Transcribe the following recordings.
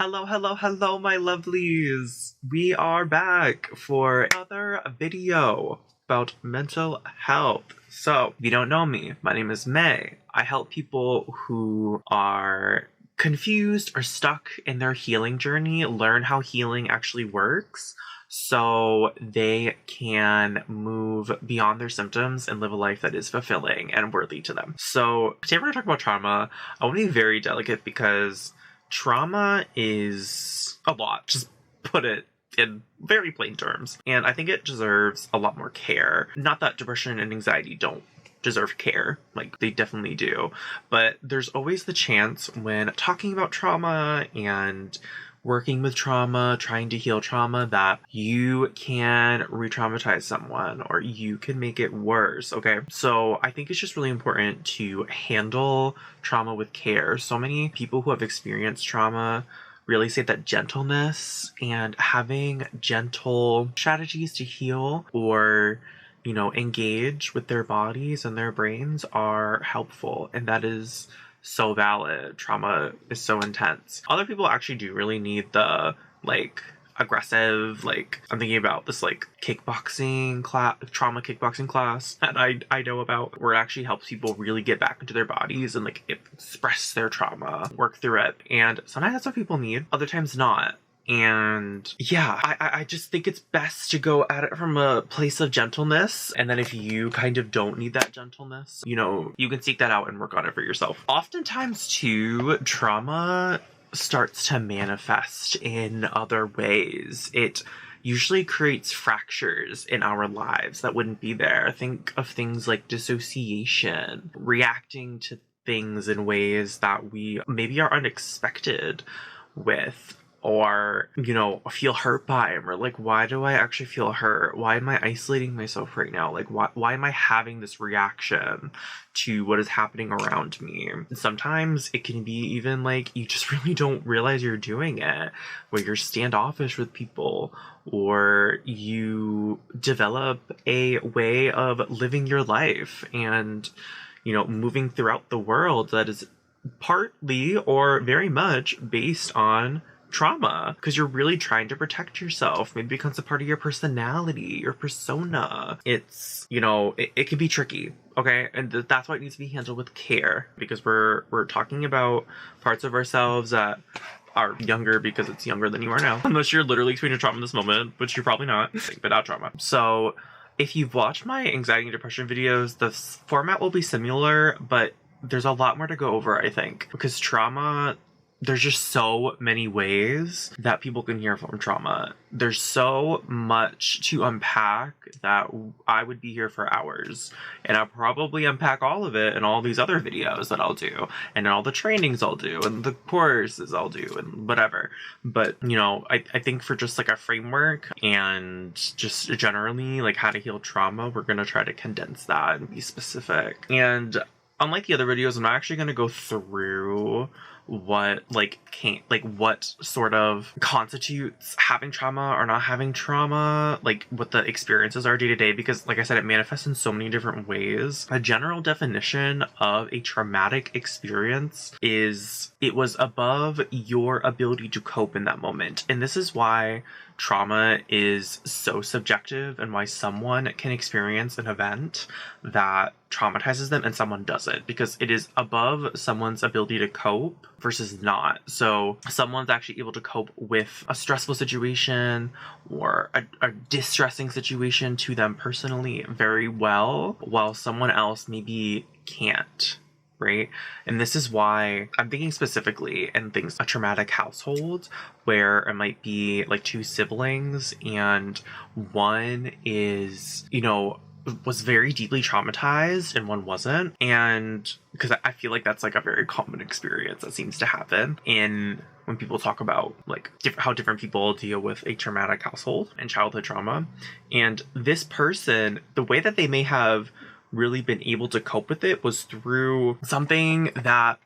Hello, hello, hello, my lovelies. We are back for another video about mental health. So, if you don't know me, my name is May. I help people who are confused or stuck in their healing journey learn how healing actually works so they can move beyond their symptoms and live a life that is fulfilling and worthy to them. So, today we're going to talk about trauma. I want to be very delicate because trauma is a lot. Just put it in very plain terms. And I think it deserves a lot more care. Not that depression and anxiety don't deserve care. Like, they definitely do. But there's always the chance when talking about trauma and working with trauma, trying to heal trauma, that you can re-traumatize someone or you can make it worse, okay? So I think it's just really important to handle trauma with care. So many people who have experienced trauma really say that gentleness and having gentle strategies to heal or engage with their bodies and their brains are helpful. And that is so valid. Trauma is so intense. Other people actually do really need the aggressive, I'm thinking about this kickboxing class, trauma kickboxing class that I know about, where it actually helps people really get back into their bodies and express their trauma, work through it. And sometimes that's what people need, other times not. And yeah, I just think it's best to go at it from a place of gentleness. And then if you kind of don't need that gentleness, you can seek that out and work on it for yourself. Oftentimes too, trauma starts to manifest in other ways. It usually creates fractures in our lives that wouldn't be there. Think of things like dissociation, reacting to things in ways that we maybe are unexpected with, or feel hurt by them, or why do I actually feel hurt? Why am I isolating myself right now? Why am I having this reaction to what is happening around me? And sometimes it can be even you just really don't realize you're doing it, where you're standoffish with people, or you develop a way of living your life and moving throughout the world that is partly or very much based on trauma, because you're really trying to protect yourself. Maybe it becomes a part of your personality, your persona. It's it can be tricky, okay? And that's why it needs to be handled with care, because we're talking about parts of ourselves that are younger, because it's younger than you are now, unless you're literally experiencing trauma in this moment, which you're probably not, but out trauma. So if you've watched my anxiety and depression videos, the format will be similar, but there's a lot more to go over, I think, because trauma, there's just so many ways that people can hear from trauma. There's so much to unpack that I would be here for hours. And I'll probably unpack all of it in all these other videos that I'll do, and in all the trainings I'll do, and the courses I'll do, and whatever. But, I think for just a framework and just generally how to heal trauma, we're going to try to condense that and be specific. And unlike the other videos, I'm not actually going to go through what what sort of constitutes having trauma or not having trauma, what the experiences are day to day, because like I said, it manifests in so many different ways. A general definition of a traumatic experience is it was above your ability to cope in that moment. And this is why trauma is so subjective, and why someone can experience an event that traumatizes them and someone doesn't, because it is above someone's ability to cope versus not. So someone's actually able to cope with a stressful situation or a distressing situation to them personally very well, while someone else maybe can't. Right? And this is why I'm thinking specifically in things, a traumatic household, where it might be two siblings, and one is, was very deeply traumatized and one wasn't. And because I feel that's a very common experience that seems to happen when people talk about how different people deal with a traumatic household and childhood trauma. And this person, the way that they may have really been able to cope with it was through something that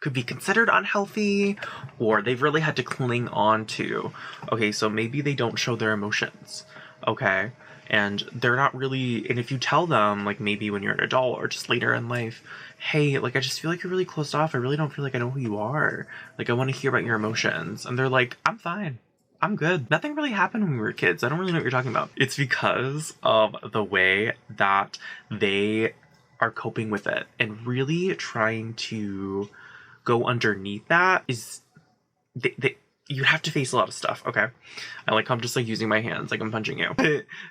could be considered unhealthy, or they've really had to cling on to. Okay, so maybe they don't show their emotions. Okay, and they're not really, and if you tell them, like maybe when you're an adult or just later in life, hey, like I just feel like you're really closed off, I really don't feel like I know who you are, like I want to hear about your emotions, and they're like, I'm fine, I'm good. Nothing really happened when we were kids. I don't really know what you're talking about. It's because of the way that they are coping with it, and really trying to go underneath that is you have to face a lot of stuff, okay? I'm just like using my hands like I'm punching you.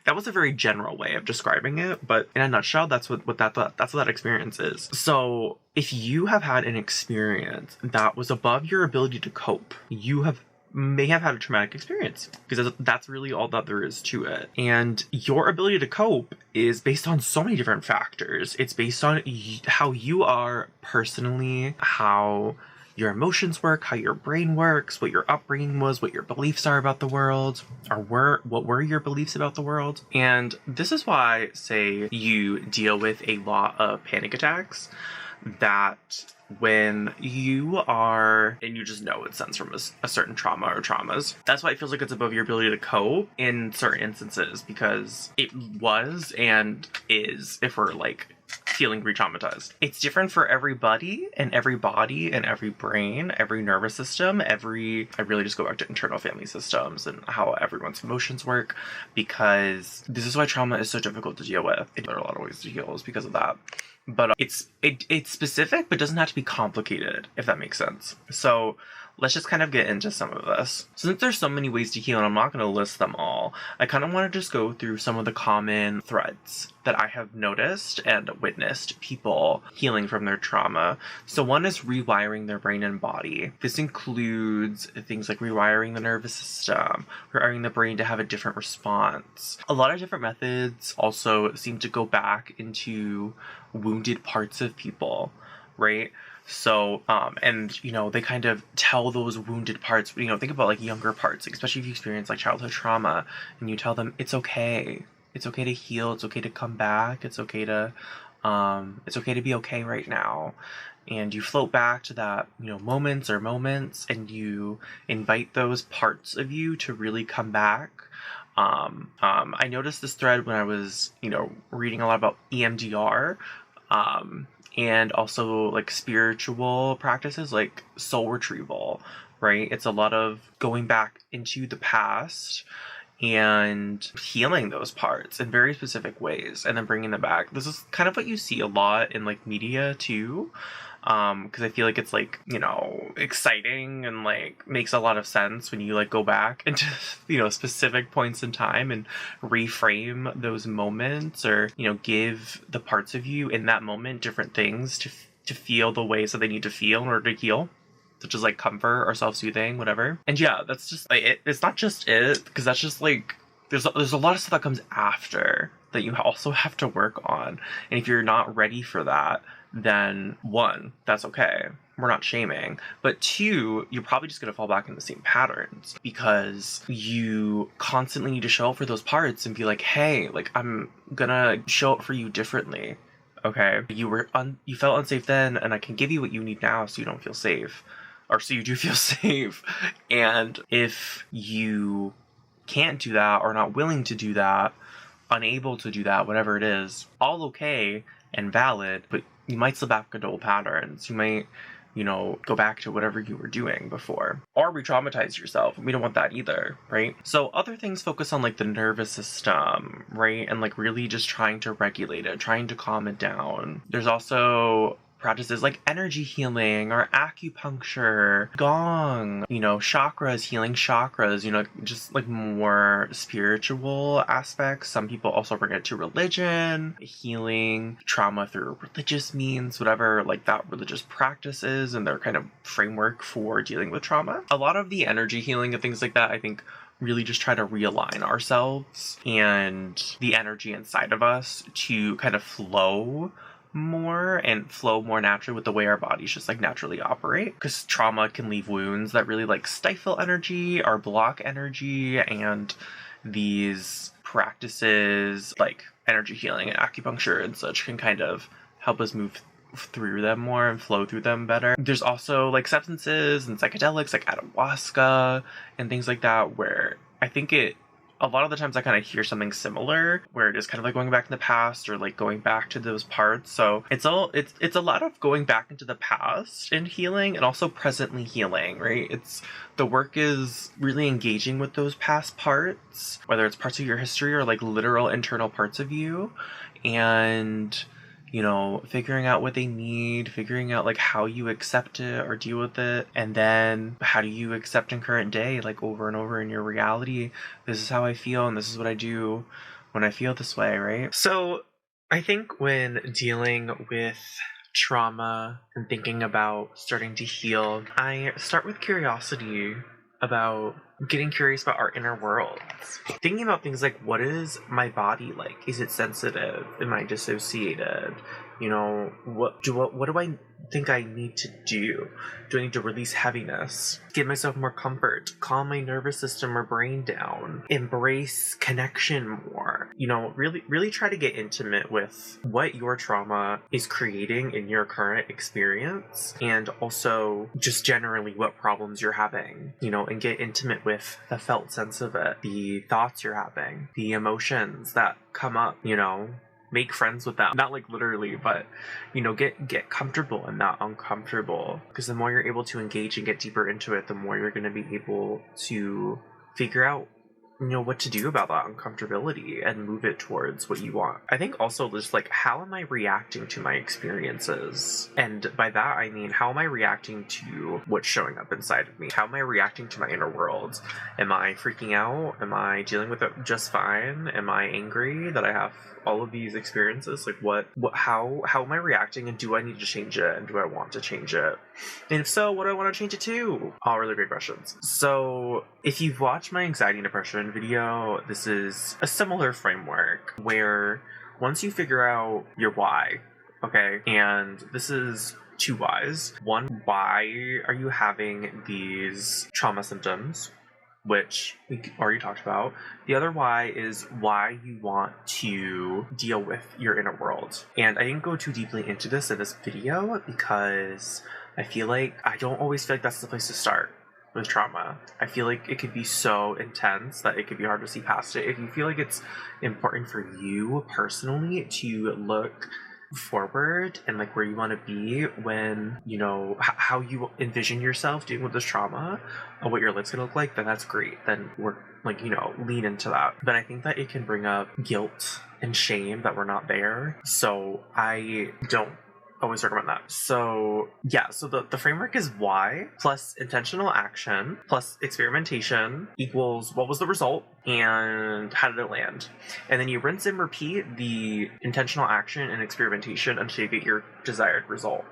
That was a very general way of describing it, but in a nutshell, that's what that experience is. So if you have had an experience that was above your ability to cope, you may have had a traumatic experience, because that's really all that there is to it. And your ability to cope is based on so many different factors. It's based on how you are personally, how your emotions work, how your brain works, what your upbringing was, what your beliefs are about the world, or what were your beliefs about the world. And this is why, say, you deal with a lot of panic attacks, that when you are, and you just know it stems from a certain trauma or traumas, that's why it feels like it's above your ability to cope in certain instances, because it was and is, if we're like feeling re-traumatized. It's different for everybody and every body and every brain, every nervous system, I really just go back to internal family systems and how everyone's emotions work, because this is why trauma is so difficult to deal with. There are a lot of ways to heal is because of that. But it's specific, but doesn't have to be complicated, if that makes sense. So let's just kind of get into some of this. Since there's so many ways to heal, and I'm not going to list them all, I kind of want to just go through some of the common threads that I have noticed and witnessed people healing from their trauma. So one is rewiring their brain and body. This includes things like rewiring the nervous system, rewiring the brain to have a different response. A lot of different methods also seem to go back into wounded parts of people, right? So, and, they kind of tell those wounded parts, think about like younger parts, like, especially if you experience like childhood trauma, and you tell them it's okay. It's okay to heal. It's okay to come back. It's okay to be okay right now. And you float back to that, moments, and you invite those parts of you to really come back. I noticed this thread when I was, reading a lot about EMDR, and also like spiritual practices like soul retrieval, right? It's a lot of going back into the past and healing those parts in very specific ways and then bringing them back. This is kind of what you see a lot in like media too, because I feel like it's like, exciting and like makes a lot of sense when you like go back into, specific points in time and reframe those moments, or, give the parts of you in that moment different things to feel the ways that they need to feel in order to heal, such as like comfort or self-soothing, whatever. And yeah, that's just like it's not just it, because that's just like there's a lot of stuff that comes after that you also have to work on. And if you're not ready for that, then one, that's okay. We're not shaming. But two, you're probably just going to fall back in the same patterns, because you constantly need to show up for those parts and be like, hey, like I'm gonna show up for you differently. Okay, you felt unsafe then, and I can give you what you need now so you don't feel safe. Or so you do feel safe. And if you can't do that, or not willing to do that, unable to do that, whatever it is, all okay and valid, but you might slip back into old patterns. You might, go back to whatever you were doing before, or re-traumatize yourself. We don't want that either, right? So other things focus on like the nervous system, right? And like really just trying to regulate it, trying to calm it down. There's also practices like energy healing or acupuncture, gong, chakras, healing chakras, just like more spiritual aspects. Some people also bring it to religion, healing trauma through religious means, whatever like that religious practices and their kind of framework for dealing with trauma. A lot of the energy healing and things like that, I think, really just try to realign ourselves and the energy inside of us to kind of flow more naturally with the way our bodies just like naturally operate, because trauma can leave wounds that really like stifle energy or block energy, and these practices like energy healing and acupuncture and such can kind of help us move through them more and flow through them better. There's also like substances and psychedelics like ayahuasca and things like that, where I think it a lot of the times I kind of hear something similar where it is kind of like going back in the past or like going back to those parts. So it's a lot of going back into the past and healing, and also presently healing, right? It's the work is really engaging with those past parts, whether it's parts of your history or like literal internal parts of you, and figuring out what they need, figuring out like how you accept it or deal with it, and then how do you accept in current day, like over and over in your reality, this is how I feel and this is what I do when I feel this way, right? So I think when dealing with trauma and thinking about starting to heal, I start with curiosity about getting curious about our inner worlds. Thinking about things like, what is my body like? Is it sensitive? Am I dissociated? What do I think I need to do? Do I need to release heaviness? Give myself more comfort? Calm my nervous system or brain down? Embrace connection more? Really try to get intimate with what your trauma is creating in your current experience, and also just generally what problems you're having, and get intimate with the felt sense of it, the thoughts you're having, the emotions that come up, make friends with them. Not like literally, but get comfortable and not uncomfortable. Because the more you're able to engage and get deeper into it, the more you're going to be able to figure out what to do about that uncomfortability and move it towards what you want. I think also just like, how am I reacting to my experiences? And by that, I mean, how am I reacting to what's showing up inside of me? How am I reacting to my inner world? Am I freaking out? Am I dealing with it just fine? Am I angry that I have all of these experiences? Like how am I reacting, and do I need to change it, and do I want to change it? And if so, what do I want to change it to? All really great questions. So if you've watched my anxiety and depression video, this is a similar framework where once you figure out your why, okay, and this is two whys. One, why are you having these trauma symptoms, which we already talked about. The other why is why you want to deal with your inner world. And I didn't go too deeply into this in this video because I feel like I don't always feel like that's the place to start with trauma. I feel like it could be so intense that it could be hard to see past it. If you feel like it's important for you personally to look forward and like where you want to be when how you envision yourself dealing with this trauma and what your life's gonna look like, then that's great. Then we're like lean into that. But I think that it can bring up guilt and shame that we're not there, so I don't always recommend that. So yeah, so the framework is why plus intentional action plus experimentation equals what was the result and how did it land. And then you rinse and repeat the intentional action and experimentation until you get your desired result.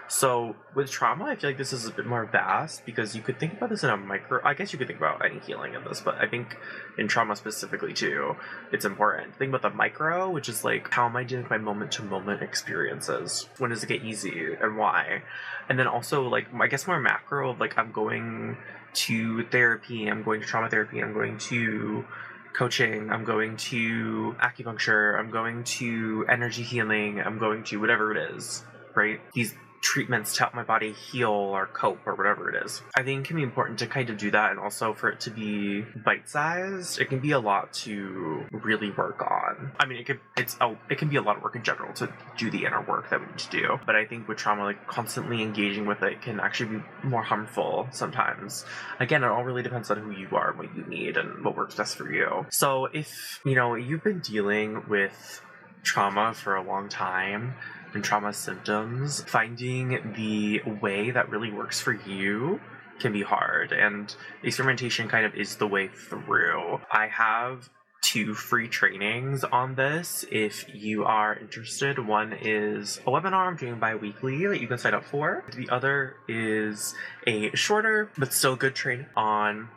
So with trauma, I feel like this is a bit more vast because you could think about this in a micro. I guess you could think about any healing in this, but I think in trauma specifically too, it's important. Think about the micro, which is like, how am I dealing with my moment to moment experiences? When does it get easy and why? And then also like, I guess more macro of like, I'm going to therapy, I'm going to trauma therapy, I'm going to coaching, I'm going to acupuncture, I'm going to energy healing, I'm going to whatever it is, right? These treatments to help my body heal or cope or whatever it is. I think it can be important to kind of do that, and also for it to be bite-sized. It can be a lot to really work on. I mean, it can be a lot of work in general to do the inner work that we need to do. But I think with trauma, like constantly engaging with it can actually be more harmful sometimes. Again, it all really depends on who you are, what you need, and what works best for you. So if you've been dealing with trauma for a long time and trauma symptoms, finding the way that really works for you can be hard, and experimentation kind of is the way through. I have 2 free trainings on this if you are interested. One is a webinar I'm doing bi-weekly that you can sign up for. The other is a shorter but still good training on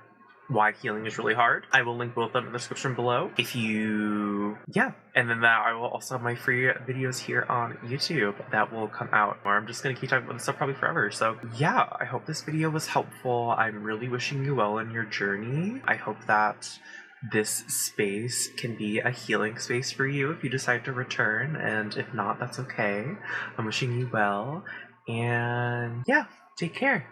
why healing is really hard. I will link both of them in the description below. And then I will also have my free videos here on YouTube that will come out, or I'm just gonna keep talking about this stuff probably forever. So yeah, I hope this video was helpful. I'm really wishing you well in your journey. I hope that this space can be a healing space for you if you decide to return, and if not, that's okay. I'm wishing you well, and yeah, take care.